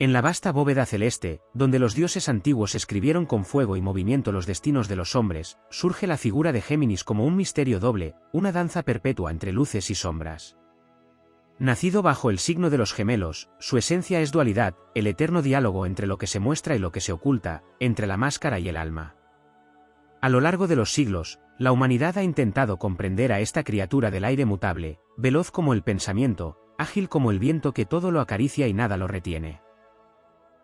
En la vasta bóveda celeste, donde los dioses antiguos escribieron con fuego y movimiento los destinos de los hombres, surge la figura de Géminis como un misterio doble, una danza perpetua entre luces y sombras. Nacido bajo el signo de los gemelos, su esencia es dualidad, el eterno diálogo entre lo que se muestra y lo que se oculta, entre la máscara y el alma. A lo largo de los siglos, la humanidad ha intentado comprender a esta criatura del aire mutable, veloz como el pensamiento, ágil como el viento que todo lo acaricia y nada lo retiene.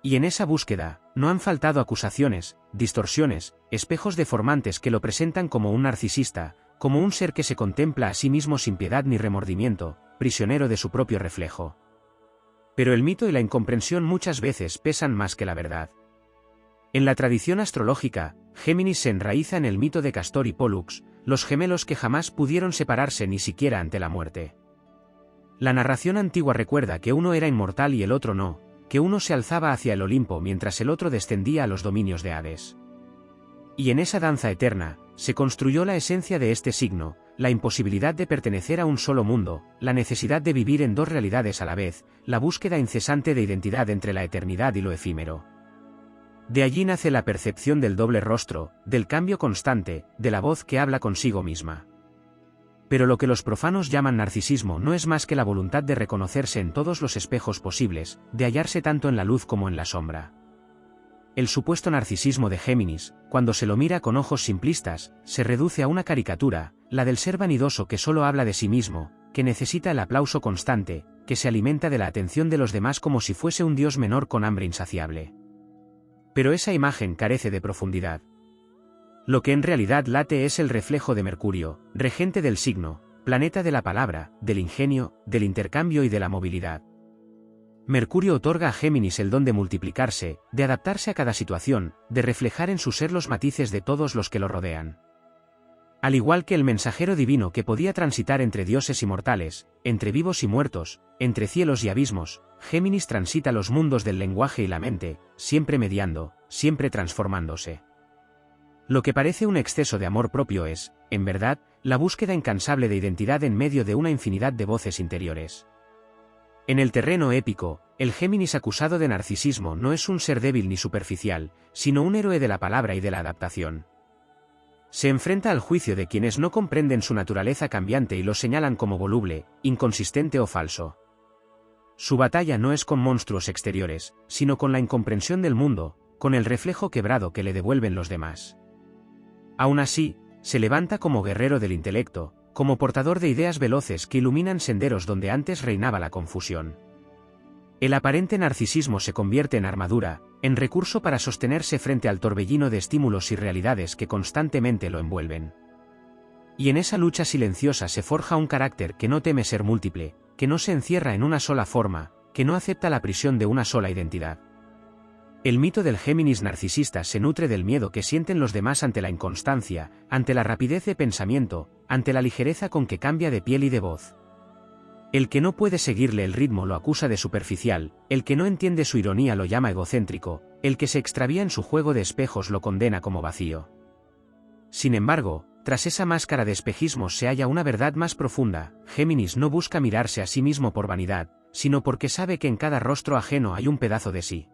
Y en esa búsqueda, no han faltado acusaciones, distorsiones, espejos deformantes que lo presentan como un narcisista, como un ser que se contempla a sí mismo sin piedad ni remordimiento, prisionero de su propio reflejo. Pero el mito y la incomprensión muchas veces pesan más que la verdad. En la tradición astrológica, Géminis se enraiza en el mito de Castor y Pólux, los gemelos que jamás pudieron separarse ni siquiera ante la muerte. La narración antigua recuerda que uno era inmortal y el otro no, que uno se alzaba hacia el Olimpo mientras el otro descendía a los dominios de Hades. Y en esa danza eterna, se construyó la esencia de este signo, la imposibilidad de pertenecer a un solo mundo, la necesidad de vivir en dos realidades a la vez, la búsqueda incesante de identidad entre la eternidad y lo efímero. De allí nace la percepción del doble rostro, del cambio constante, de la voz que habla consigo misma. Pero lo que los profanos llaman narcisismo no es más que la voluntad de reconocerse en todos los espejos posibles, de hallarse tanto en la luz como en la sombra. El supuesto narcisismo de Géminis, cuando se lo mira con ojos simplistas, se reduce a una caricatura, la del ser vanidoso que solo habla de sí mismo, que necesita el aplauso constante, que se alimenta de la atención de los demás como si fuese un dios menor con hambre insaciable. Pero esa imagen carece de profundidad. Lo que en realidad late es el reflejo de Mercurio, regente del signo, planeta de la palabra, del ingenio, del intercambio y de la movilidad. Mercurio otorga a Géminis el don de multiplicarse, de adaptarse a cada situación, de reflejar en su ser los matices de todos los que lo rodean. Al igual que el mensajero divino que podía transitar entre dioses y mortales, entre vivos y muertos, entre cielos y abismos, Géminis transita los mundos del lenguaje y la mente, siempre mediando, siempre transformándose. Lo que parece un exceso de amor propio es, en verdad, la búsqueda incansable de identidad en medio de una infinidad de voces interiores. En el terreno épico, el Géminis acusado de narcisismo no es un ser débil ni superficial, sino un héroe de la palabra y de la adaptación. Se enfrenta al juicio de quienes no comprenden su naturaleza cambiante y lo señalan como voluble, inconsistente o falso. Su batalla no es con monstruos exteriores, sino con la incomprensión del mundo, con el reflejo quebrado que le devuelven los demás. Aún así, se levanta como guerrero del intelecto, como portador de ideas veloces que iluminan senderos donde antes reinaba la confusión. El aparente narcisismo se convierte en armadura, en recurso para sostenerse frente al torbellino de estímulos y realidades que constantemente lo envuelven. Y en esa lucha silenciosa se forja un carácter que no teme ser múltiple, que no se encierra en una sola forma, que no acepta la prisión de una sola identidad. El mito del Géminis narcisista se nutre del miedo que sienten los demás ante la inconstancia, ante la rapidez de pensamiento, ante la ligereza con que cambia de piel y de voz. El que no puede seguirle el ritmo lo acusa de superficial, el que no entiende su ironía lo llama egocéntrico, el que se extravía en su juego de espejos lo condena como vacío. Sin embargo, tras esa máscara de espejismos se halla una verdad más profunda. Géminis no busca mirarse a sí mismo por vanidad, sino porque sabe que en cada rostro ajeno hay un pedazo de sí.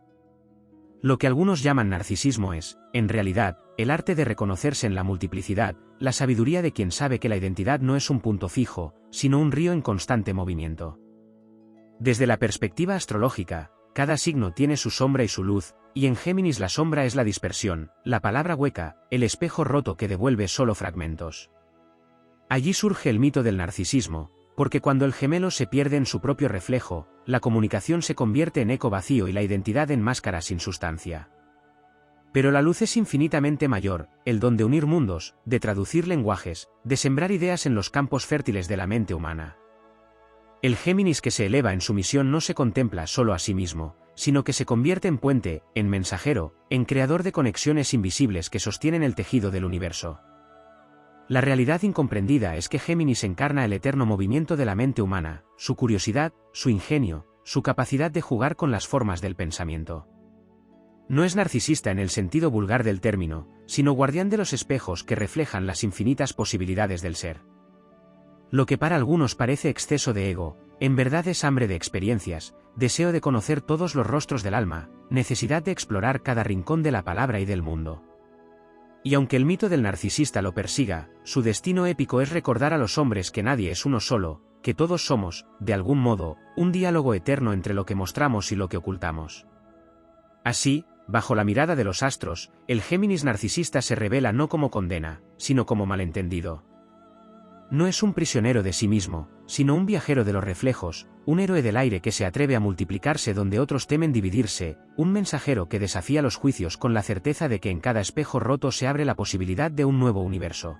Lo que algunos llaman narcisismo es, en realidad, el arte de reconocerse en la multiplicidad, la sabiduría de quien sabe que la identidad no es un punto fijo, sino un río en constante movimiento. Desde la perspectiva astrológica, cada signo tiene su sombra y su luz, y en Géminis la sombra es la dispersión, la palabra hueca, el espejo roto que devuelve solo fragmentos. Allí surge el mito del narcisismo, porque cuando el gemelo se pierde en su propio reflejo, la comunicación se convierte en eco vacío y la identidad en máscara sin sustancia. Pero la luz es infinitamente mayor, el don de unir mundos, de traducir lenguajes, de sembrar ideas en los campos fértiles de la mente humana. El Géminis que se eleva en su misión no se contempla solo a sí mismo, sino que se convierte en puente, en mensajero, en creador de conexiones invisibles que sostienen el tejido del universo. La realidad incomprendida es que Géminis encarna el eterno movimiento de la mente humana, su curiosidad, su ingenio, su capacidad de jugar con las formas del pensamiento. No es narcisista en el sentido vulgar del término, sino guardián de los espejos que reflejan las infinitas posibilidades del ser. Lo que para algunos parece exceso de ego, En verdad es hambre de experiencias, deseo de conocer todos los rostros del alma, necesidad de explorar cada rincón de la palabra y del mundo. Y aunque el mito del narcisista lo persiga, su destino épico es recordar a los hombres que nadie es uno solo, que todos somos, de algún modo, un diálogo eterno entre lo que mostramos y lo que ocultamos. Así, bajo la mirada de los astros, el Géminis narcisista se revela no como condena, sino como malentendido. No es un prisionero de sí mismo, sino un viajero de los reflejos, un héroe del aire que se atreve a multiplicarse donde otros temen dividirse, un mensajero que desafía los juicios con la certeza de que en cada espejo roto se abre la posibilidad de un nuevo universo.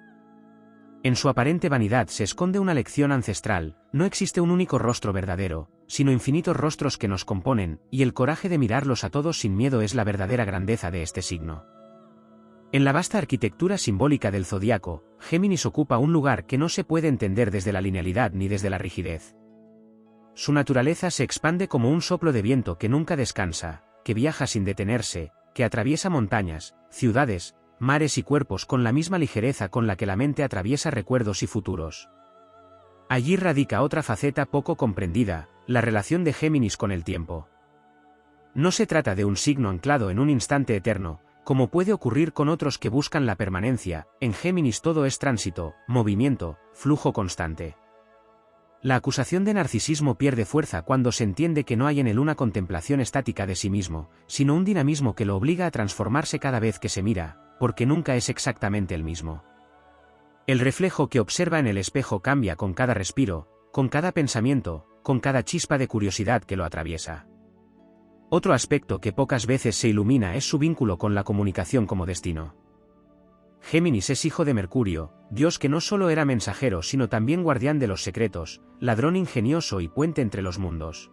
En su aparente vanidad se esconde una lección ancestral, no existe un único rostro verdadero, sino infinitos rostros que nos componen, y el coraje de mirarlos a todos sin miedo es la verdadera grandeza de este signo. En la vasta arquitectura simbólica del zodiaco, Géminis ocupa un lugar que no se puede entender desde la linealidad ni desde la rigidez. Su naturaleza se expande como un soplo de viento que nunca descansa, que viaja sin detenerse, que atraviesa montañas, ciudades, mares y cuerpos con la misma ligereza con la que la mente atraviesa recuerdos y futuros. Allí radica otra faceta poco comprendida, la relación de Géminis con el tiempo. No se trata de un signo anclado en un instante eterno, como puede ocurrir con otros que buscan la permanencia. En Géminis todo es tránsito, movimiento, flujo constante. La acusación de narcisismo pierde fuerza cuando se entiende que no hay en él una contemplación estática de sí mismo, sino un dinamismo que lo obliga a transformarse cada vez que se mira, porque nunca es exactamente el mismo. El reflejo que observa en el espejo cambia con cada respiro, con cada pensamiento, con cada chispa de curiosidad que lo atraviesa. Otro aspecto que pocas veces se ilumina es su vínculo con la comunicación como destino. Géminis es hijo de Mercurio, dios que no solo era mensajero sino también guardián de los secretos, ladrón ingenioso y puente entre los mundos.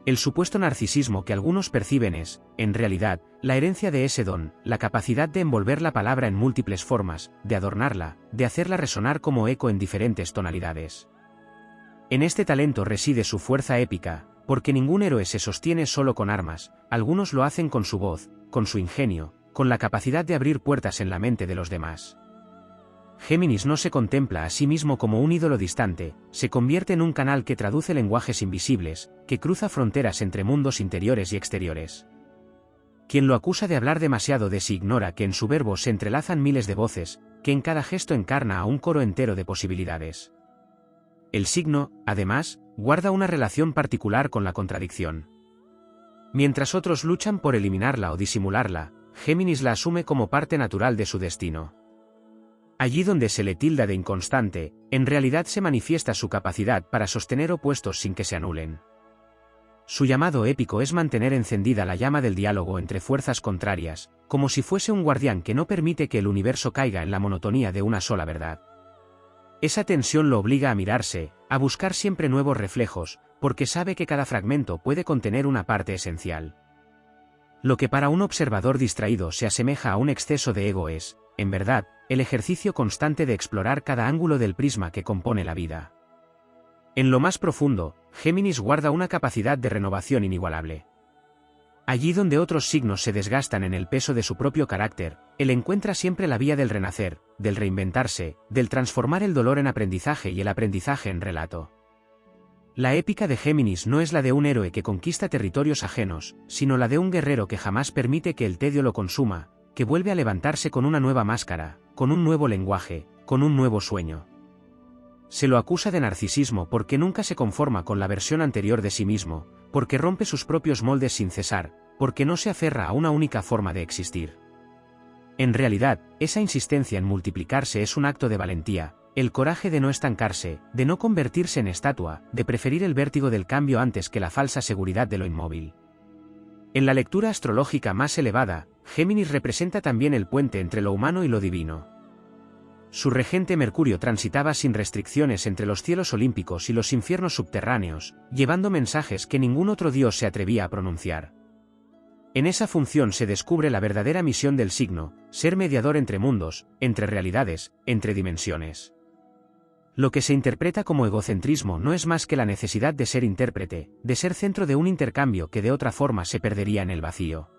El supuesto narcisismo que algunos perciben es, en realidad, la herencia de ese don, la capacidad de envolver la palabra en múltiples formas, de adornarla, de hacerla resonar como eco en diferentes tonalidades. En este talento reside su fuerza épica, porque ningún héroe se sostiene solo con armas, algunos lo hacen con su voz, con su ingenio, con la capacidad de abrir puertas en la mente de los demás. Géminis no se contempla a sí mismo como un ídolo distante, se convierte en un canal que traduce lenguajes invisibles, que cruza fronteras entre mundos interiores y exteriores. Quien lo acusa de hablar demasiado de sí ignora que en su verbo se entrelazan miles de voces, que en cada gesto encarna a un coro entero de posibilidades. El signo, además, guarda una relación particular con la contradicción. Mientras otros luchan por eliminarla o disimularla, Géminis la asume como parte natural de su destino. Allí donde se le tilda de inconstante, en realidad se manifiesta su capacidad para sostener opuestos sin que se anulen. Su llamado épico es mantener encendida la llama del diálogo entre fuerzas contrarias, como si fuese un guardián que no permite que el universo caiga en la monotonía de una sola verdad. Esa tensión lo obliga a mirarse, a buscar siempre nuevos reflejos, porque sabe que cada fragmento puede contener una parte esencial. Lo que para un observador distraído se asemeja a un exceso de ego es, en verdad, el ejercicio constante de explorar cada ángulo del prisma que compone la vida. En lo más profundo, Géminis guarda una capacidad de renovación inigualable. Allí donde otros signos se desgastan en el peso de su propio carácter, él encuentra siempre la vía del renacer, del reinventarse, del transformar el dolor en aprendizaje y el aprendizaje en relato. La épica de Géminis no es la de un héroe que conquista territorios ajenos, sino la de un guerrero que jamás permite que el tedio lo consuma, que vuelve a levantarse con una nueva máscara, con un nuevo lenguaje, con un nuevo sueño. Se lo acusa de narcisismo porque nunca se conforma con la versión anterior de sí mismo, porque rompe sus propios moldes sin cesar, porque no se aferra a una única forma de existir. En realidad, esa insistencia en multiplicarse es un acto de valentía, el coraje de no estancarse, de no convertirse en estatua, de preferir el vértigo del cambio antes que la falsa seguridad de lo inmóvil. En la lectura astrológica más elevada, Géminis representa también el puente entre lo humano y lo divino. Su regente Mercurio transitaba sin restricciones entre los cielos olímpicos y los infiernos subterráneos, llevando mensajes que ningún otro dios se atrevía a pronunciar. En esa función se descubre la verdadera misión del signo, ser mediador entre mundos, entre realidades, entre dimensiones. Lo que se interpreta como egocentrismo no es más que la necesidad de ser intérprete, de ser centro de un intercambio que de otra forma se perdería en el vacío.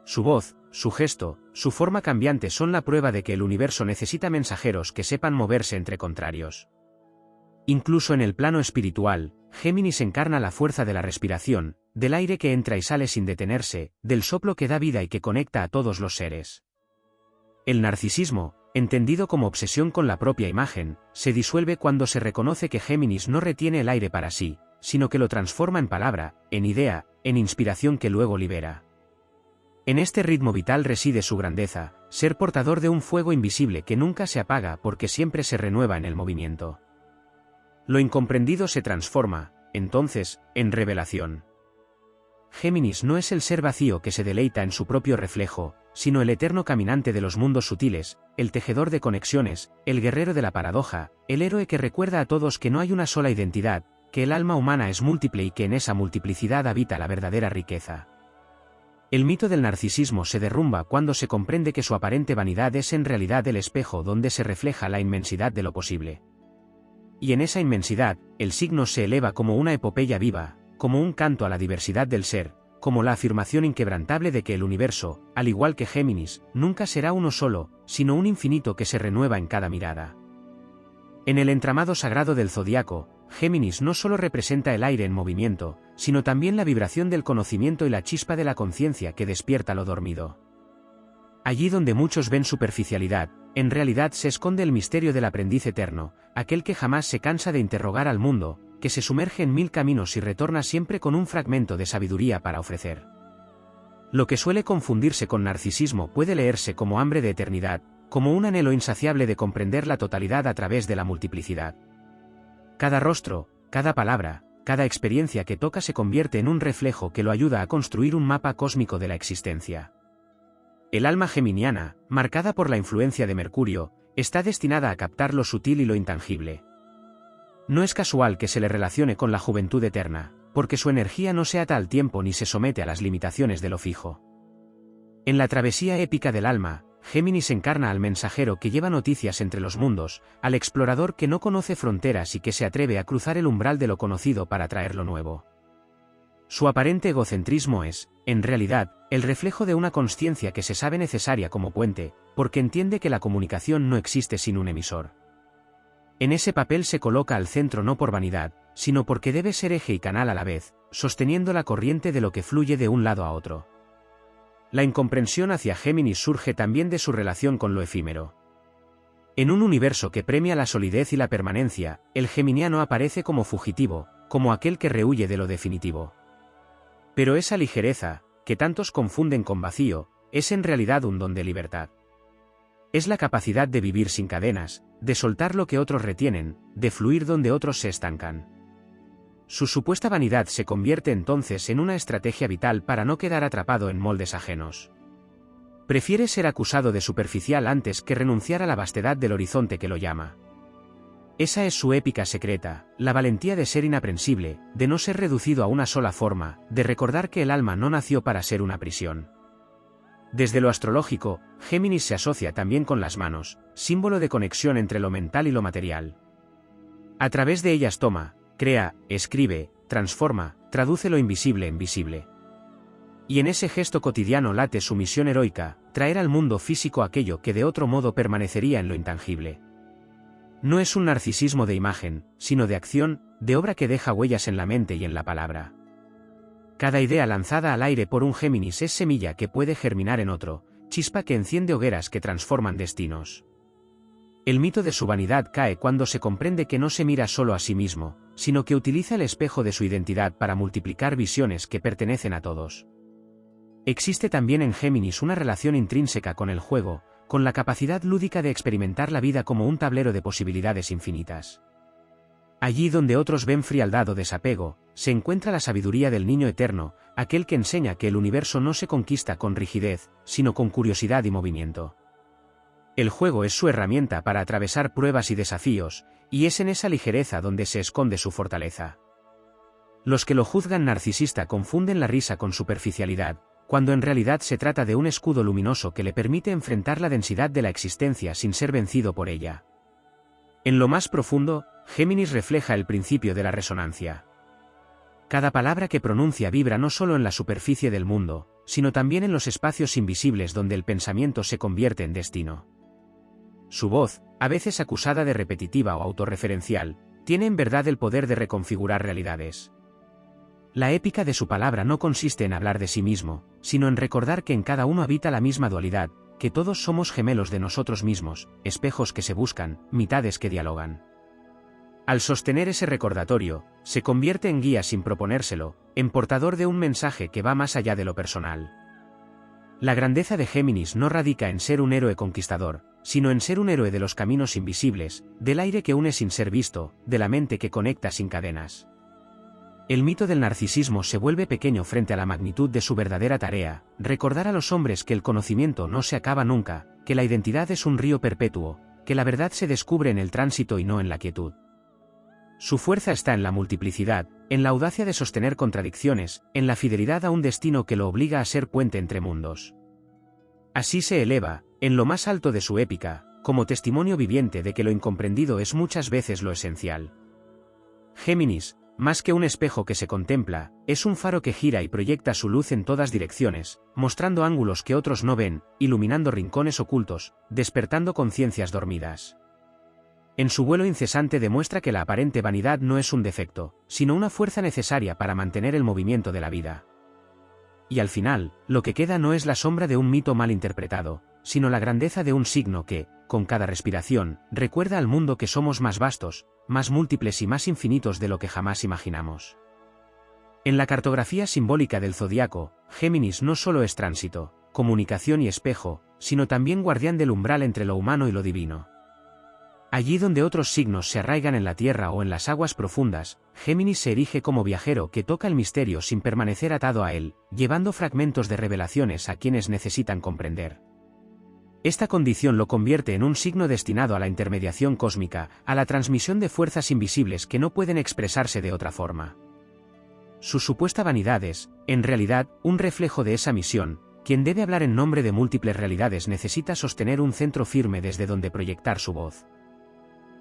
Su voz, su gesto, su forma cambiante son la prueba de que el universo necesita mensajeros que sepan moverse entre contrarios. Incluso en el plano espiritual, Géminis encarna la fuerza de la respiración, del aire que entra y sale sin detenerse, del soplo que da vida y que conecta a todos los seres. El narcisismo, entendido como obsesión con la propia imagen, se disuelve cuando se reconoce que Géminis no retiene el aire para sí, sino que lo transforma en palabra, en idea, en inspiración que luego libera. En este ritmo vital reside su grandeza, ser portador de un fuego invisible que nunca se apaga porque siempre se renueva en el movimiento. Lo incomprendido se transforma, entonces, en revelación. Géminis no es el ser vacío que se deleita en su propio reflejo, sino el eterno caminante de los mundos sutiles, el tejedor de conexiones, el guerrero de la paradoja, el héroe que recuerda a todos que no hay una sola identidad, que el alma humana es múltiple y que en esa multiplicidad habita la verdadera riqueza. El mito del narcisismo se derrumba cuando se comprende que su aparente vanidad es en realidad el espejo donde se refleja la inmensidad de lo posible. Y en esa inmensidad, el signo se eleva como una epopeya viva, como un canto a la diversidad del ser, como la afirmación inquebrantable de que el universo, al igual que Géminis, nunca será uno solo, sino un infinito que se renueva en cada mirada. En el entramado sagrado del zodiaco, Géminis no solo representa el aire en movimiento, sino también la vibración del conocimiento y la chispa de la conciencia que despierta lo dormido. Allí donde muchos ven superficialidad, en realidad se esconde el misterio del aprendiz eterno, aquel que jamás se cansa de interrogar al mundo, que se sumerge en mil caminos y retorna siempre con un fragmento de sabiduría para ofrecer. Lo que suele confundirse con narcisismo puede leerse como hambre de eternidad, como un anhelo insaciable de comprender la totalidad a través de la multiplicidad. Cada rostro, cada palabra, cada experiencia que toca se convierte en un reflejo que lo ayuda a construir un mapa cósmico de la existencia. El alma geminiana, marcada por la influencia de Mercurio, está destinada a captar lo sutil y lo intangible. No es casual que se le relacione con la juventud eterna, porque su energía no se ata al tiempo ni se somete a las limitaciones de lo fijo. En la travesía épica del alma, Géminis encarna al mensajero que lleva noticias entre los mundos, al explorador que no conoce fronteras y que se atreve a cruzar el umbral de lo conocido para traer lo nuevo. Su aparente egocentrismo es, en realidad, el reflejo de una consciencia que se sabe necesaria como puente, porque entiende que la comunicación no existe sin un emisor. En ese papel se coloca al centro no por vanidad, sino porque debe ser eje y canal a la vez, sosteniendo la corriente de lo que fluye de un lado a otro. La incomprensión hacia Géminis surge también de su relación con lo efímero. En un universo que premia la solidez y la permanencia, el geminiano aparece como fugitivo, como aquel que rehúye de lo definitivo. Pero esa ligereza, que tantos confunden con vacío, es en realidad un don de libertad. Es la capacidad de vivir sin cadenas, de soltar lo que otros retienen, de fluir donde otros se estancan. Su supuesta vanidad se convierte entonces en una estrategia vital para no quedar atrapado en moldes ajenos. Prefiere ser acusado de superficial antes que renunciar a la vastedad del horizonte que lo llama. Esa es su épica secreta, la valentía de ser inaprensible, de no ser reducido a una sola forma, de recordar que el alma no nació para ser una prisión. Desde lo astrológico, Géminis se asocia también con las manos, símbolo de conexión entre lo mental y lo material. A través de ellas toma, crea, escribe, transforma, traduce lo invisible en visible. Y en ese gesto cotidiano late su misión heroica, traer al mundo físico aquello que de otro modo permanecería en lo intangible. No es un narcisismo de imagen, sino de acción, de obra que deja huellas en la mente y en la palabra. Cada idea lanzada al aire por un Géminis es semilla que puede germinar en otro, chispa que enciende hogueras que transforman destinos. El mito de su vanidad cae cuando se comprende que no se mira solo a sí mismo, sino que utiliza el espejo de su identidad para multiplicar visiones que pertenecen a todos. Existe también en Géminis una relación intrínseca con el juego, con la capacidad lúdica de experimentar la vida como un tablero de posibilidades infinitas. Allí donde otros ven frialdad o desapego, se encuentra la sabiduría del niño eterno, aquel que enseña que el universo no se conquista con rigidez, sino con curiosidad y movimiento. El juego es su herramienta para atravesar pruebas y desafíos, y es en esa ligereza donde se esconde su fortaleza. Los que lo juzgan narcisista confunden la risa con superficialidad, cuando en realidad se trata de un escudo luminoso que le permite enfrentar la densidad de la existencia sin ser vencido por ella. En lo más profundo, Géminis refleja el principio de la resonancia. Cada palabra que pronuncia vibra no solo en la superficie del mundo, sino también en los espacios invisibles donde el pensamiento se convierte en destino. Su voz, a veces acusada de repetitiva o autorreferencial, tiene en verdad el poder de reconfigurar realidades. La épica de su palabra no consiste en hablar de sí mismo, sino en recordar que en cada uno habita la misma dualidad, que todos somos gemelos de nosotros mismos, espejos que se buscan, mitades que dialogan. Al sostener ese recordatorio, se convierte en guía sin proponérselo, en portador de un mensaje que va más allá de lo personal. La grandeza de Géminis no radica en ser un héroe conquistador, sino en ser un héroe de los caminos invisibles, del aire que une sin ser visto, de la mente que conecta sin cadenas. El mito del narcisismo se vuelve pequeño frente a la magnitud de su verdadera tarea, recordar a los hombres que el conocimiento no se acaba nunca, que la identidad es un río perpetuo, que la verdad se descubre en el tránsito y no en la quietud. Su fuerza está en la multiplicidad, en la audacia de sostener contradicciones, en la fidelidad a un destino que lo obliga a ser puente entre mundos. Así se eleva, en lo más alto de su épica, como testimonio viviente de que lo incomprendido es muchas veces lo esencial. Géminis, más que un espejo que se contempla, es un faro que gira y proyecta su luz en todas direcciones, mostrando ángulos que otros no ven, iluminando rincones ocultos, despertando conciencias dormidas. En su vuelo incesante demuestra que la aparente vanidad no es un defecto, sino una fuerza necesaria para mantener el movimiento de la vida. Y al final, lo que queda no es la sombra de un mito mal interpretado, sino la grandeza de un signo que, con cada respiración, recuerda al mundo que somos más vastos, más múltiples y más infinitos de lo que jamás imaginamos. En la cartografía simbólica del zodiaco, Géminis no solo es tránsito, comunicación y espejo, sino también guardián del umbral entre lo humano y lo divino. Allí donde otros signos se arraigan en la tierra o en las aguas profundas, Géminis se erige como viajero que toca el misterio sin permanecer atado a él, llevando fragmentos de revelaciones a quienes necesitan comprender. Esta condición lo convierte en un signo destinado a la intermediación cósmica, a la transmisión de fuerzas invisibles que no pueden expresarse de otra forma. Su supuesta vanidad es, en realidad, un reflejo de esa misión. Quien debe hablar en nombre de múltiples realidades necesita sostener un centro firme desde donde proyectar su voz.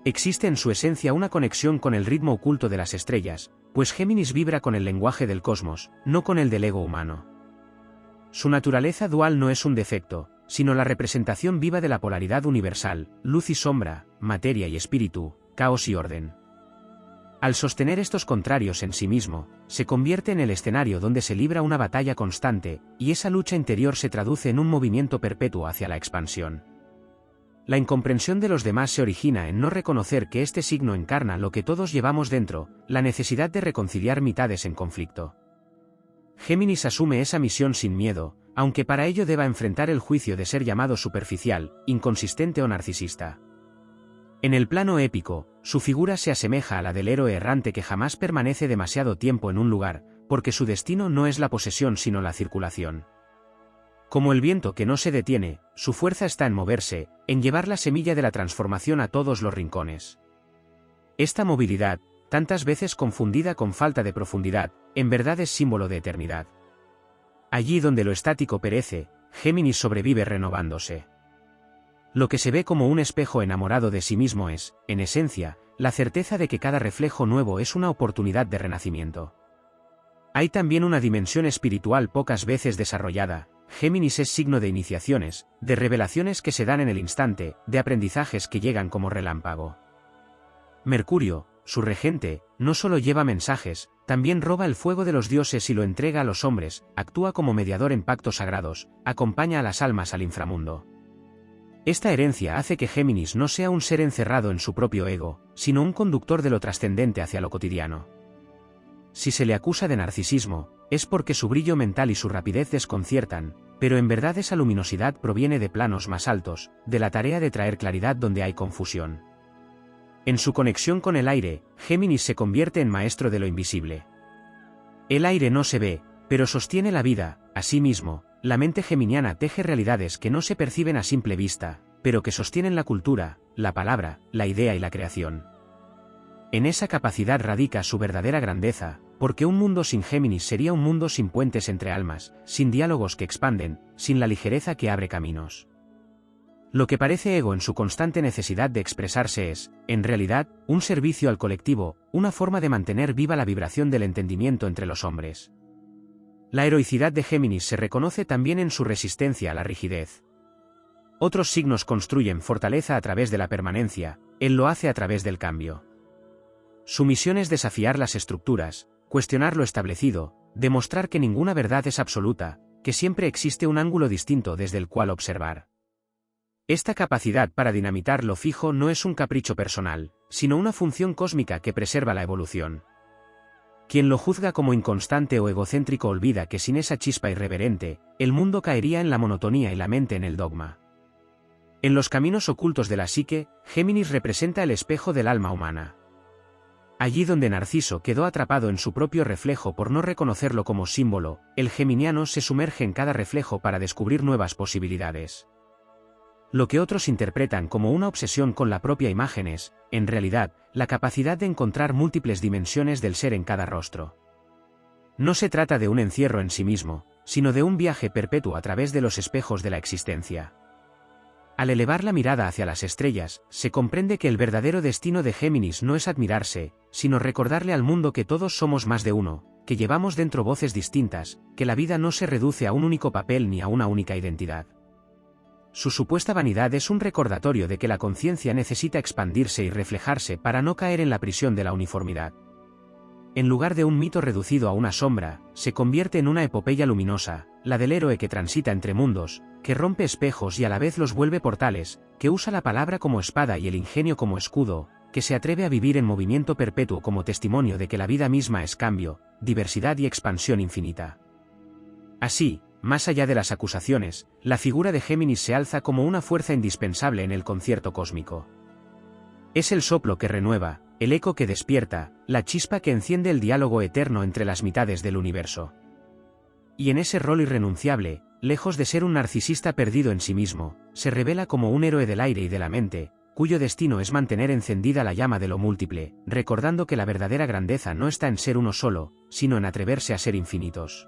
Existe en su esencia una conexión con el ritmo oculto de las estrellas, pues Géminis vibra con el lenguaje del cosmos, no con el del ego humano. Su naturaleza dual no es un defecto, sino la representación viva de la polaridad universal, luz y sombra, materia y espíritu, caos y orden. Al sostener estos contrarios en sí mismo, se convierte en el escenario donde se libra una batalla constante, y esa lucha interior se traduce en un movimiento perpetuo hacia la expansión. La incomprensión de los demás se origina en no reconocer que este signo encarna lo que todos llevamos dentro, la necesidad de reconciliar mitades en conflicto. Géminis asume esa misión sin miedo, aunque para ello deba enfrentar el juicio de ser llamado superficial, inconsistente o narcisista. En el plano épico, su figura se asemeja a la del héroe errante que jamás permanece demasiado tiempo en un lugar, porque su destino no es la posesión sino la circulación. Como el viento que no se detiene, su fuerza está en moverse, en llevar la semilla de la transformación a todos los rincones. Esta movilidad, tantas veces confundida con falta de profundidad, en verdad es símbolo de eternidad. Allí donde lo estático perece, Géminis sobrevive renovándose. Lo que se ve como un espejo enamorado de sí mismo es, en esencia, la certeza de que cada reflejo nuevo es una oportunidad de renacimiento. Hay también una dimensión espiritual pocas veces desarrollada. Géminis es signo de iniciaciones, de revelaciones que se dan en el instante, de aprendizajes que llegan como relámpago. Mercurio, su regente, no solo lleva mensajes, también roba el fuego de los dioses y lo entrega a los hombres, actúa como mediador en pactos sagrados, acompaña a las almas al inframundo. Esta herencia hace que Géminis no sea un ser encerrado en su propio ego, sino un conductor de lo trascendente hacia lo cotidiano. Si se le acusa de narcisismo, es porque su brillo mental y su rapidez desconciertan, pero en verdad esa luminosidad proviene de planos más altos, de la tarea de traer claridad donde hay confusión. En su conexión con el aire, Géminis se convierte en maestro de lo invisible. El aire no se ve, pero sostiene la vida. Asimismo, la mente geminiana teje realidades que no se perciben a simple vista, pero que sostienen la cultura, la palabra, la idea y la creación. En esa capacidad radica su verdadera grandeza, porque un mundo sin Géminis sería un mundo sin puentes entre almas, sin diálogos que expanden, sin la ligereza que abre caminos. Lo que parece ego en su constante necesidad de expresarse es, en realidad, un servicio al colectivo, una forma de mantener viva la vibración del entendimiento entre los hombres. La heroicidad de Géminis se reconoce también en su resistencia a la rigidez. Otros signos construyen fortaleza a través de la permanencia, él lo hace a través del cambio. Su misión es desafiar las estructuras, cuestionar lo establecido, demostrar que ninguna verdad es absoluta, que siempre existe un ángulo distinto desde el cual observar. Esta capacidad para dinamitar lo fijo no es un capricho personal, sino una función cósmica que preserva la evolución. Quien lo juzga como inconstante o egocéntrico olvida que sin esa chispa irreverente, el mundo caería en la monotonía y la mente en el dogma. En los caminos ocultos de la psique, Géminis representa el espejo del alma humana. Allí donde Narciso quedó atrapado en su propio reflejo por no reconocerlo como símbolo, el geminiano se sumerge en cada reflejo para descubrir nuevas posibilidades. Lo que otros interpretan como una obsesión con la propia imagen es, en realidad, la capacidad de encontrar múltiples dimensiones del ser en cada rostro. No se trata de un encierro en sí mismo, sino de un viaje perpetuo a través de los espejos de la existencia. Al elevar la mirada hacia las estrellas, se comprende que el verdadero destino de Géminis no es admirarse, sino recordarle al mundo que todos somos más de uno, que llevamos dentro voces distintas, que la vida no se reduce a un único papel ni a una única identidad. Su supuesta vanidad es un recordatorio de que la conciencia necesita expandirse y reflejarse para no caer en la prisión de la uniformidad. En lugar de un mito reducido a una sombra, se convierte en una epopeya luminosa, la del héroe que transita entre mundos, que rompe espejos y a la vez los vuelve portales, que usa la palabra como espada y el ingenio como escudo, que se atreve a vivir en movimiento perpetuo como testimonio de que la vida misma es cambio, diversidad y expansión infinita. Así, más allá de las acusaciones, la figura de Géminis se alza como una fuerza indispensable en el concierto cósmico. Es el soplo que renueva, el eco que despierta, la chispa que enciende el diálogo eterno entre las mitades del universo. Y en ese rol irrenunciable, lejos de ser un narcisista perdido en sí mismo, se revela como un héroe del aire y de la mente, cuyo destino es mantener encendida la llama de lo múltiple, recordando que la verdadera grandeza no está en ser uno solo, sino en atreverse a ser infinitos.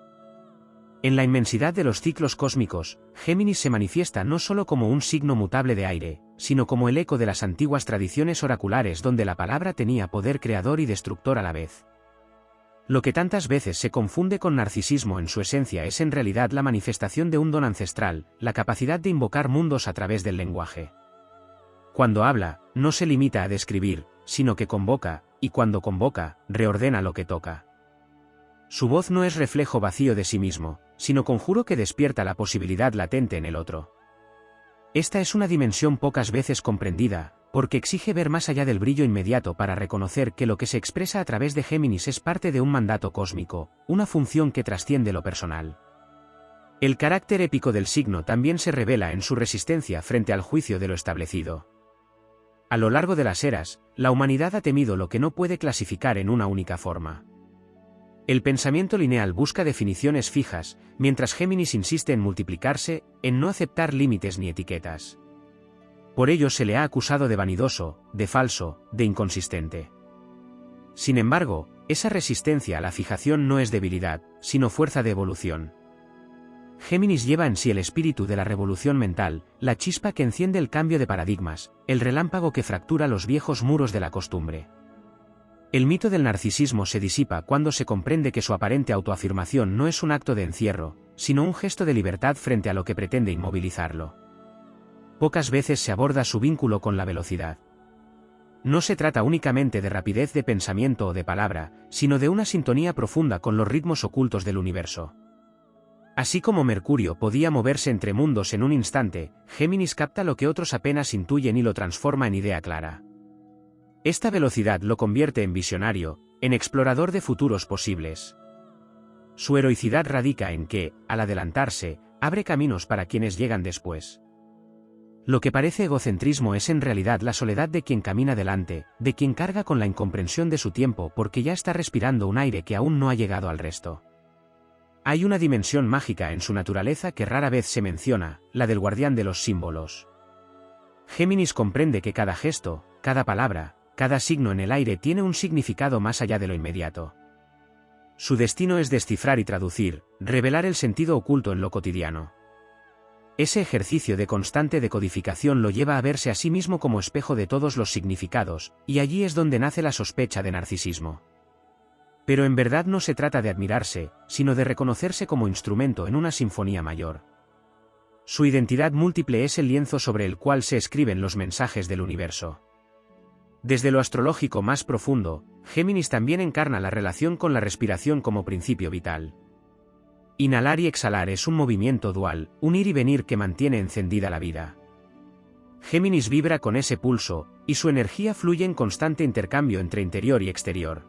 En la inmensidad de los ciclos cósmicos, Géminis se manifiesta no solo como un signo mutable de aire, sino como el eco de las antiguas tradiciones oraculares donde la palabra tenía poder creador y destructor a la vez. Lo que tantas veces se confunde con narcisismo en su esencia es en realidad la manifestación de un don ancestral, la capacidad de invocar mundos a través del lenguaje. Cuando habla, no se limita a describir, sino que convoca, y cuando convoca, reordena lo que toca. Su voz no es reflejo vacío de sí mismo, sino conjuro que despierta la posibilidad latente en el otro. Esta es una dimensión pocas veces comprendida, porque exige ver más allá del brillo inmediato para reconocer que lo que se expresa a través de Géminis es parte de un mandato cósmico, una función que trasciende lo personal. El carácter épico del signo también se revela en su resistencia frente al juicio de lo establecido. A lo largo de las eras, la humanidad ha temido lo que no puede clasificar en una única forma. El pensamiento lineal busca definiciones fijas, mientras Géminis insiste en multiplicarse, en no aceptar límites ni etiquetas. Por ello se le ha acusado de vanidoso, de falso, de inconsistente. Sin embargo, esa resistencia a la fijación no es debilidad, sino fuerza de evolución. Géminis lleva en sí el espíritu de la revolución mental, la chispa que enciende el cambio de paradigmas, el relámpago que fractura los viejos muros de la costumbre. El mito del narcisismo se disipa cuando se comprende que su aparente autoafirmación no es un acto de encierro, sino un gesto de libertad frente a lo que pretende inmovilizarlo. Pocas veces se aborda su vínculo con la velocidad. No se trata únicamente de rapidez de pensamiento o de palabra, sino de una sintonía profunda con los ritmos ocultos del universo. Así como Mercurio podía moverse entre mundos en un instante, Géminis capta lo que otros apenas intuyen y lo transforma en idea clara. Esta velocidad lo convierte en visionario, en explorador de futuros posibles. Su heroicidad radica en que, al adelantarse, abre caminos para quienes llegan después. Lo que parece egocentrismo es en realidad la soledad de quien camina delante, de quien carga con la incomprensión de su tiempo porque ya está respirando un aire que aún no ha llegado al resto. Hay una dimensión mágica en su naturaleza que rara vez se menciona, la del guardián de los símbolos. Géminis comprende que cada gesto, cada palabra, cada signo en el aire tiene un significado más allá de lo inmediato. Su destino es descifrar y traducir, revelar el sentido oculto en lo cotidiano. Ese ejercicio de constante decodificación lo lleva a verse a sí mismo como espejo de todos los significados, y allí es donde nace la sospecha de narcisismo. Pero en verdad no se trata de admirarse, sino de reconocerse como instrumento en una sinfonía mayor. Su identidad múltiple es el lienzo sobre el cual se escriben los mensajes del universo. Desde lo astrológico más profundo, Géminis también encarna la relación con la respiración como principio vital. Inhalar y exhalar es un movimiento dual, un ir y venir que mantiene encendida la vida. Géminis vibra con ese pulso, y su energía fluye en constante intercambio entre interior y exterior.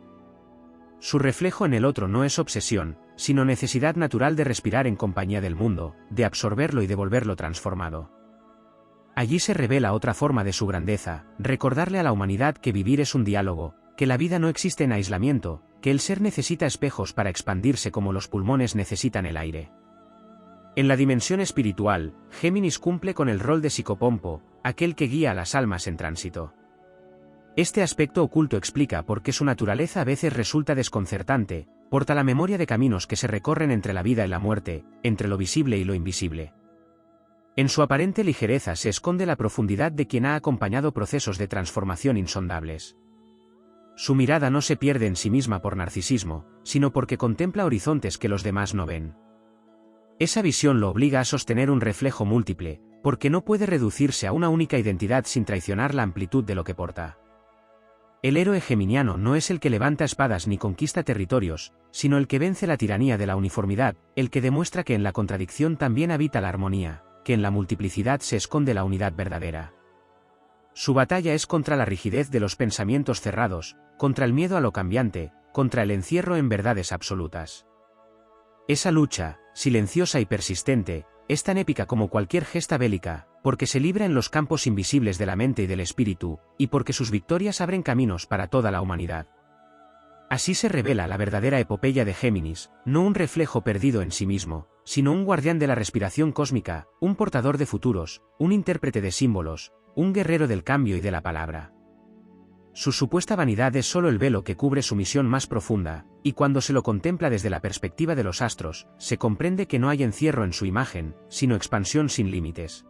Su reflejo en el otro no es obsesión, sino necesidad natural de respirar en compañía del mundo, de absorberlo y devolverlo transformado. Allí se revela otra forma de su grandeza, recordarle a la humanidad que vivir es un diálogo, que la vida no existe en aislamiento, que el ser necesita espejos para expandirse como los pulmones necesitan el aire. En la dimensión espiritual, Géminis cumple con el rol de psicopompo, aquel que guía a las almas en tránsito. Este aspecto oculto explica por qué su naturaleza a veces resulta desconcertante, porta la memoria de caminos que se recorren entre la vida y la muerte, entre lo visible y lo invisible. En su aparente ligereza se esconde la profundidad de quien ha acompañado procesos de transformación insondables. Su mirada no se pierde en sí misma por narcisismo, sino porque contempla horizontes que los demás no ven. Esa visión lo obliga a sostener un reflejo múltiple, porque no puede reducirse a una única identidad sin traicionar la amplitud de lo que porta. El héroe geminiano no es el que levanta espadas ni conquista territorios, sino el que vence la tiranía de la uniformidad, el que demuestra que en la contradicción también habita la armonía, que en la multiplicidad se esconde la unidad verdadera. Su batalla es contra la rigidez de los pensamientos cerrados, contra el miedo a lo cambiante, contra el encierro en verdades absolutas. Esa lucha, silenciosa y persistente, es tan épica como cualquier gesta bélica, porque se libra en los campos invisibles de la mente y del espíritu, y porque sus victorias abren caminos para toda la humanidad. Así se revela la verdadera epopeya de Géminis, no un reflejo perdido en sí mismo, sino un guardián de la respiración cósmica, un portador de futuros, un intérprete de símbolos, un guerrero del cambio y de la palabra. Su supuesta vanidad es solo el velo que cubre su misión más profunda, y cuando se lo contempla desde la perspectiva de los astros, se comprende que no hay encierro en su imagen, sino expansión sin límites.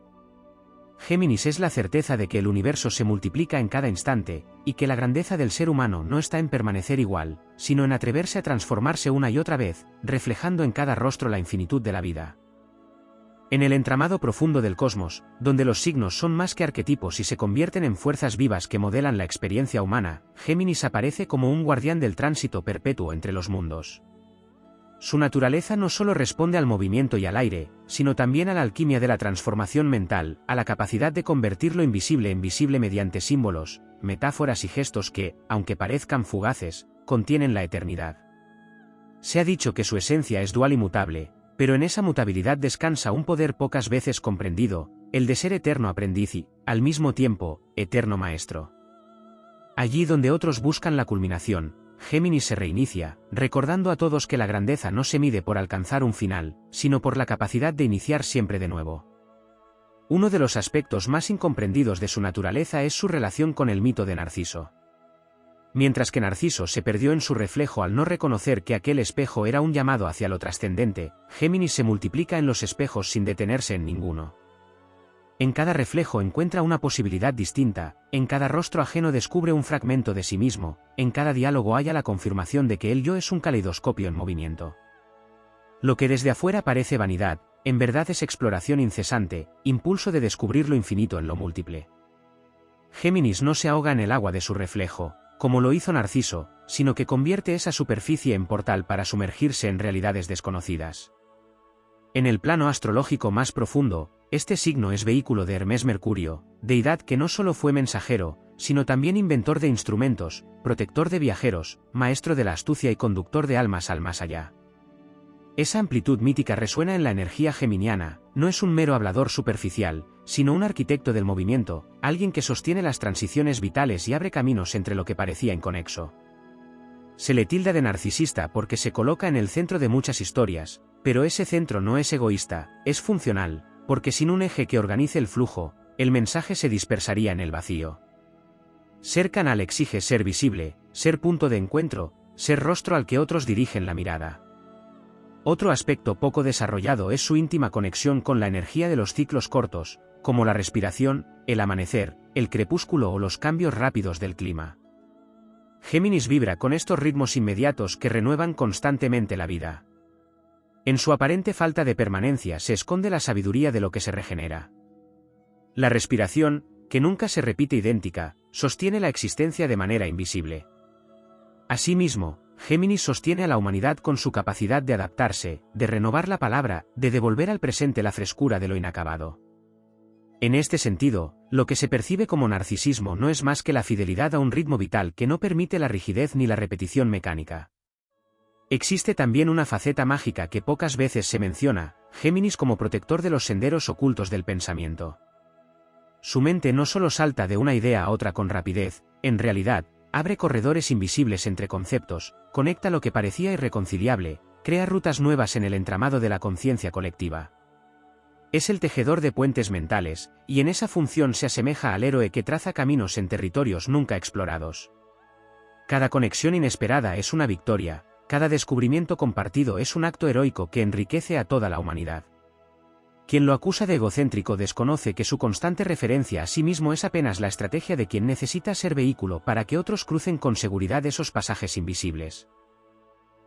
Géminis es la certeza de que el universo se multiplica en cada instante, y que la grandeza del ser humano no está en permanecer igual, sino en atreverse a transformarse una y otra vez, reflejando en cada rostro la infinitud de la vida. En el entramado profundo del cosmos, donde los signos son más que arquetipos y se convierten en fuerzas vivas que modelan la experiencia humana, Géminis aparece como un guardián del tránsito perpetuo entre los mundos. Su naturaleza no solo responde al movimiento y al aire, sino también a la alquimia de la transformación mental, a la capacidad de convertir lo invisible en visible mediante símbolos, metáforas y gestos que, aunque parezcan fugaces, contienen la eternidad. Se ha dicho que su esencia es dual y mutable, pero en esa mutabilidad descansa un poder pocas veces comprendido, el de ser eterno aprendiz y, al mismo tiempo, eterno maestro. Allí donde otros buscan la culminación, Géminis se reinicia, recordando a todos que la grandeza no se mide por alcanzar un final, sino por la capacidad de iniciar siempre de nuevo. Uno de los aspectos más incomprendidos de su naturaleza es su relación con el mito de Narciso. Mientras que Narciso se perdió en su reflejo al no reconocer que aquel espejo era un llamado hacia lo trascendente, Géminis se multiplica en los espejos sin detenerse en ninguno. En cada reflejo encuentra una posibilidad distinta, en cada rostro ajeno descubre un fragmento de sí mismo, en cada diálogo halla la confirmación de que el yo es un caleidoscopio en movimiento. Lo que desde afuera parece vanidad, en verdad es exploración incesante, impulso de descubrir lo infinito en lo múltiple. Géminis no se ahoga en el agua de su reflejo, como lo hizo Narciso, sino que convierte esa superficie en portal para sumergirse en realidades desconocidas. En el plano astrológico más profundo, este signo es vehículo de Hermes Mercurio, deidad que no solo fue mensajero, sino también inventor de instrumentos, protector de viajeros, maestro de la astucia y conductor de almas al más allá. Esa amplitud mítica resuena en la energía geminiana, no es un mero hablador superficial, sino un arquitecto del movimiento, alguien que sostiene las transiciones vitales y abre caminos entre lo que parecía inconexo. Se le tilda de narcisista porque se coloca en el centro de muchas historias, pero ese centro no es egoísta, es funcional, porque sin un eje que organice el flujo, el mensaje se dispersaría en el vacío. Ser canal exige ser visible, ser punto de encuentro, ser rostro al que otros dirigen la mirada. Otro aspecto poco desarrollado es su íntima conexión con la energía de los ciclos cortos, como la respiración, el amanecer, el crepúsculo o los cambios rápidos del clima. Géminis vibra con estos ritmos inmediatos que renuevan constantemente la vida. En su aparente falta de permanencia se esconde la sabiduría de lo que se regenera. La respiración, que nunca se repite idéntica, sostiene la existencia de manera invisible. Asimismo, Géminis sostiene a la humanidad con su capacidad de adaptarse, de renovar la palabra, de devolver al presente la frescura de lo inacabado. En este sentido, lo que se percibe como narcisismo no es más que la fidelidad a un ritmo vital que no permite la rigidez ni la repetición mecánica. Existe también una faceta mágica que pocas veces se menciona, Géminis como protector de los senderos ocultos del pensamiento. Su mente no solo salta de una idea a otra con rapidez, en realidad, abre corredores invisibles entre conceptos, conecta lo que parecía irreconciliable, crea rutas nuevas en el entramado de la conciencia colectiva. Es el tejedor de puentes mentales, y en esa función se asemeja al héroe que traza caminos en territorios nunca explorados. Cada conexión inesperada es una victoria, cada descubrimiento compartido es un acto heroico que enriquece a toda la humanidad. Quien lo acusa de egocéntrico desconoce que su constante referencia a sí mismo es apenas la estrategia de quien necesita ser vehículo para que otros crucen con seguridad esos pasajes invisibles.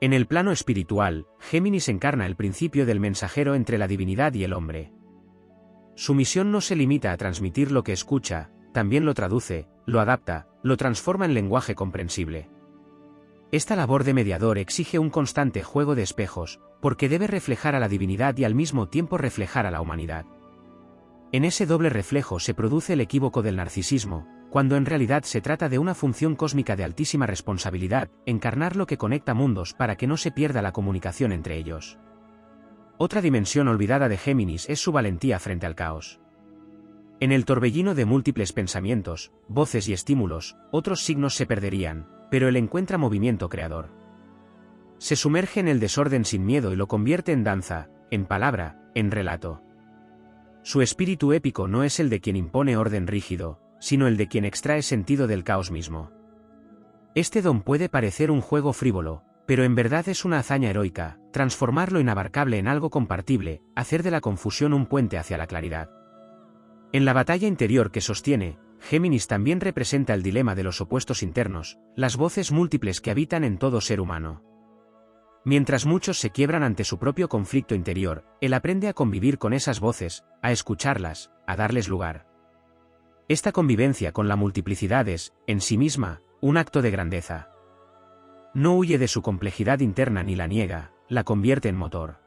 En el plano espiritual, Géminis encarna el principio del mensajero entre la divinidad y el hombre. Su misión no se limita a transmitir lo que escucha, también lo traduce, lo adapta, lo transforma en lenguaje comprensible. Esta labor de mediador exige un constante juego de espejos, porque debe reflejar a la divinidad y al mismo tiempo reflejar a la humanidad. En ese doble reflejo se produce el equívoco del narcisismo, cuando en realidad se trata de una función cósmica de altísima responsabilidad, encarnar lo que conecta mundos para que no se pierda la comunicación entre ellos. Otra dimensión olvidada de Géminis es su valentía frente al caos. En el torbellino de múltiples pensamientos, voces y estímulos, otros signos se perderían, pero él encuentra movimiento creador. Se sumerge en el desorden sin miedo y lo convierte en danza, en palabra, en relato. Su espíritu épico no es el de quien impone orden rígido, sino el de quien extrae sentido del caos mismo. Este don puede parecer un juego frívolo, pero en verdad es una hazaña heroica, transformar lo inabarcable en algo compartible, hacer de la confusión un puente hacia la claridad. En la batalla interior que sostiene, Géminis también representa el dilema de los opuestos internos, las voces múltiples que habitan en todo ser humano. Mientras muchos se quiebran ante su propio conflicto interior, él aprende a convivir con esas voces, a escucharlas, a darles lugar. Esta convivencia con la multiplicidad es, en sí misma, un acto de grandeza. No huye de su complejidad interna ni la niega, la convierte en motor.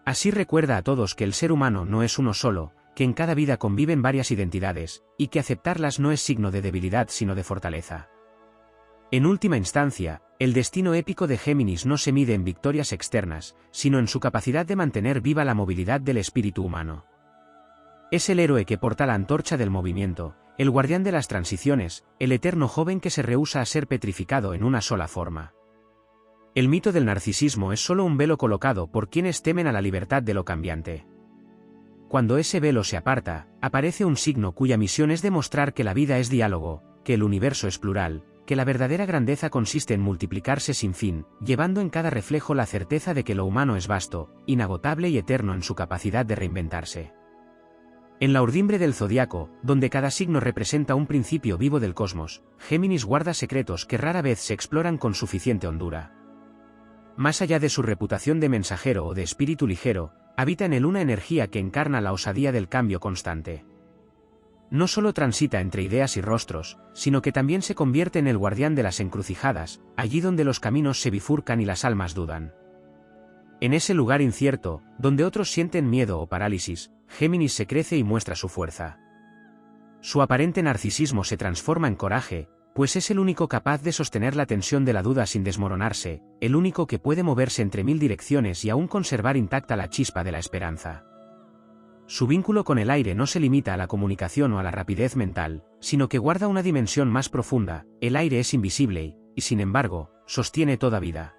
Así recuerda a todos que el ser humano no es uno solo, que en cada vida conviven varias identidades, y que aceptarlas no es signo de debilidad sino de fortaleza. En última instancia, el destino épico de Géminis no se mide en victorias externas, sino en su capacidad de mantener viva la movilidad del espíritu humano. Es el héroe que porta la antorcha del movimiento, el guardián de las transiciones, el eterno joven que se rehúsa a ser petrificado en una sola forma. El mito del narcisismo es solo un velo colocado por quienes temen a la libertad de lo cambiante. Cuando ese velo se aparta, aparece un signo cuya misión es demostrar que la vida es diálogo, que el universo es plural, que la verdadera grandeza consiste en multiplicarse sin fin, llevando en cada reflejo la certeza de que lo humano es vasto, inagotable y eterno en su capacidad de reinventarse. En la urdimbre del zodiaco, donde cada signo representa un principio vivo del cosmos, Géminis guarda secretos que rara vez se exploran con suficiente hondura. Más allá de su reputación de mensajero o de espíritu ligero, habita en él una energía que encarna la osadía del cambio constante. No solo transita entre ideas y rostros, sino que también se convierte en el guardián de las encrucijadas, allí donde los caminos se bifurcan y las almas dudan. En ese lugar incierto, donde otros sienten miedo o parálisis, Géminis se crece y muestra su fuerza. Su aparente narcisismo se transforma en coraje, pues es el único capaz de sostener la tensión de la duda sin desmoronarse, el único que puede moverse entre mil direcciones y aún conservar intacta la chispa de la esperanza. Su vínculo con el aire no se limita a la comunicación o a la rapidez mental, sino que guarda una dimensión más profunda. El aire es invisible y, sin embargo, sostiene toda vida.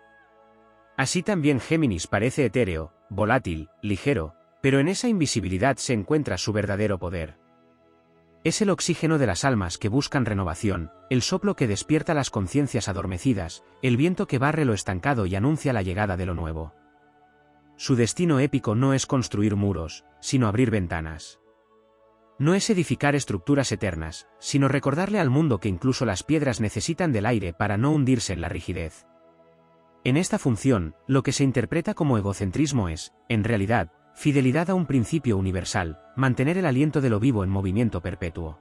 Así también Géminis parece etéreo, volátil, ligero, pero en esa invisibilidad se encuentra su verdadero poder. Es el oxígeno de las almas que buscan renovación, el soplo que despierta las conciencias adormecidas, el viento que barre lo estancado y anuncia la llegada de lo nuevo. Su destino épico no es construir muros, sino abrir ventanas. No es edificar estructuras eternas, sino recordarle al mundo que incluso las piedras necesitan del aire para no hundirse en la rigidez. En esta función, lo que se interpreta como egocentrismo es, en realidad, fidelidad a un principio universal, mantener el aliento de lo vivo en movimiento perpetuo.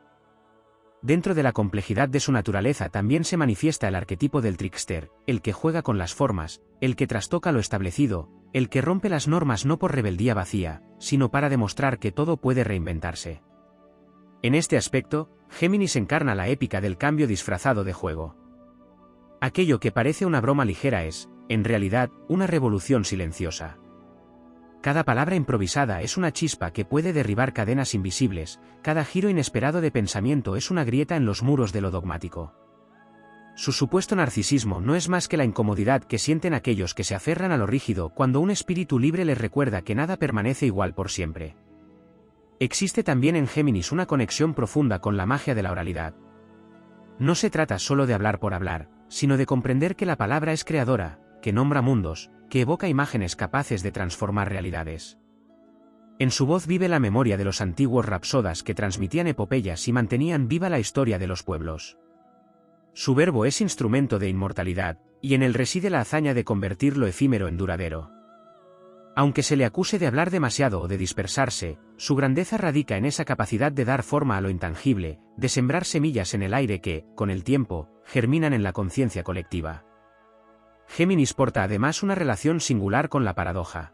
dentro de la complejidad de su naturaleza también se manifiesta el arquetipo del trickster, el que juega con las formas, el que trastoca lo establecido, el que rompe las normas no por rebeldía vacía, sino para demostrar que todo puede reinventarse. En este aspecto, Géminis encarna la épica del cambio disfrazado de juego. Aquello que parece una broma ligera es, en realidad, una revolución silenciosa. Cada palabra improvisada es una chispa que puede derribar cadenas invisibles, cada giro inesperado de pensamiento es una grieta en los muros de lo dogmático. Su supuesto narcisismo no es más que la incomodidad que sienten aquellos que se aferran a lo rígido cuando un espíritu libre les recuerda que nada permanece igual por siempre. Existe también en Géminis una conexión profunda con la magia de la oralidad. No se trata solo de hablar por hablar, sino de comprender que la palabra es creadora, que nombra mundos, que evoca imágenes capaces de transformar realidades. En su voz vive la memoria de los antiguos rapsodas que transmitían epopeyas y mantenían viva la historia de los pueblos. Su verbo es instrumento de inmortalidad, y en él reside la hazaña de convertir lo efímero en duradero. Aunque se le acuse de hablar demasiado o de dispersarse, su grandeza radica en esa capacidad de dar forma a lo intangible, de sembrar semillas en el aire que, con el tiempo, germinan en la conciencia colectiva. Géminis porta además una relación singular con la paradoja.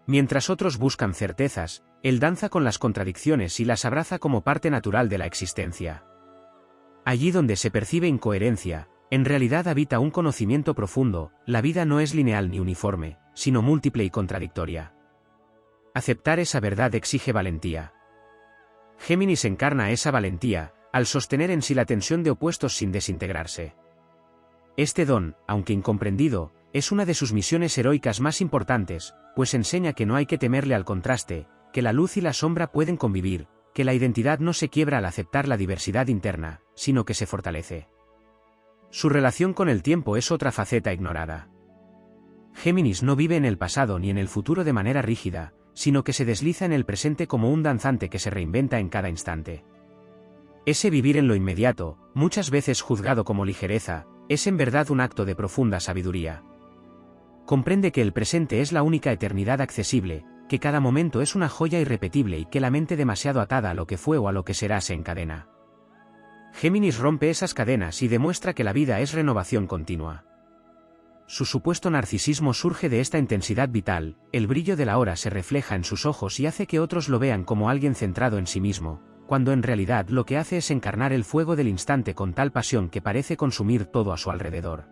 Mientras otros buscan certezas, él danza con las contradicciones y las abraza como parte natural de la existencia. Allí donde se percibe incoherencia, en realidad habita un conocimiento profundo, la vida no es lineal ni uniforme, sino múltiple y contradictoria. Aceptar esa verdad exige valentía. Géminis encarna esa valentía, al sostener en sí la tensión de opuestos sin desintegrarse. Este don, aunque incomprendido, es una de sus misiones heroicas más importantes, pues enseña que no hay que temerle al contraste, que la luz y la sombra pueden convivir, que la identidad no se quiebra al aceptar la diversidad interna, sino que se fortalece. Su relación con el tiempo es otra faceta ignorada. Géminis no vive en el pasado ni en el futuro de manera rígida, sino que se desliza en el presente como un danzante que se reinventa en cada instante. Ese vivir en lo inmediato, muchas veces juzgado como ligereza, es en verdad un acto de profunda sabiduría. Comprende que el presente es la única eternidad accesible, que cada momento es una joya irrepetible y que la mente demasiado atada a lo que fue o a lo que será se encadena. Géminis rompe esas cadenas y demuestra que la vida es renovación continua. Su supuesto narcisismo surge de esta intensidad vital, el brillo de la hora se refleja en sus ojos y hace que otros lo vean como alguien centrado en sí mismo, cuando en realidad lo que hace es encarnar el fuego del instante con tal pasión que parece consumir todo a su alrededor.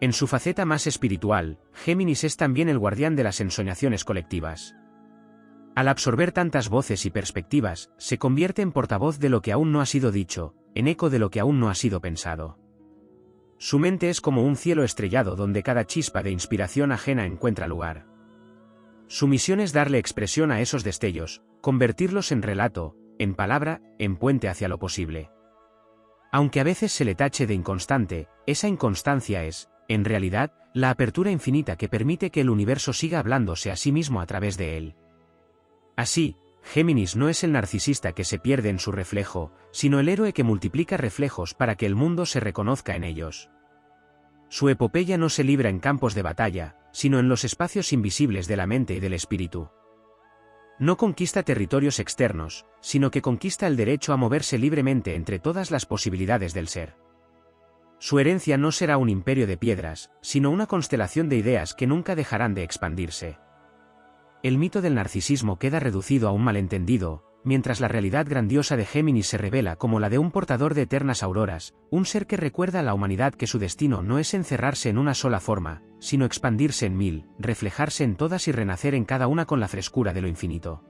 En su faceta más espiritual, Géminis es también el guardián de las ensoñaciones colectivas. Al absorber tantas voces y perspectivas, se convierte en portavoz de lo que aún no ha sido dicho, en eco de lo que aún no ha sido pensado. Su mente es como un cielo estrellado donde cada chispa de inspiración ajena encuentra lugar. Su misión es darle expresión a esos destellos, convertirlos en relato, en palabra, en puente hacia lo posible. Aunque a veces se le tache de inconstante, esa inconstancia es, en realidad, la apertura infinita que permite que el universo siga hablándose a sí mismo a través de él. Así, Géminis no es el narcisista que se pierde en su reflejo, sino el héroe que multiplica reflejos para que el mundo se reconozca en ellos. Su epopeya no se libra en campos de batalla, sino en los espacios invisibles de la mente y del espíritu. No conquista territorios externos, sino que conquista el derecho a moverse libremente entre todas las posibilidades del ser. Su herencia no será un imperio de piedras, sino una constelación de ideas que nunca dejarán de expandirse. El mito del narcisismo queda reducido a un malentendido, mientras la realidad grandiosa de Géminis se revela como la de un portador de eternas auroras, un ser que recuerda a la humanidad que su destino no es encerrarse en una sola forma, sino expandirse en mil, reflejarse en todas y renacer en cada una con la frescura de lo infinito.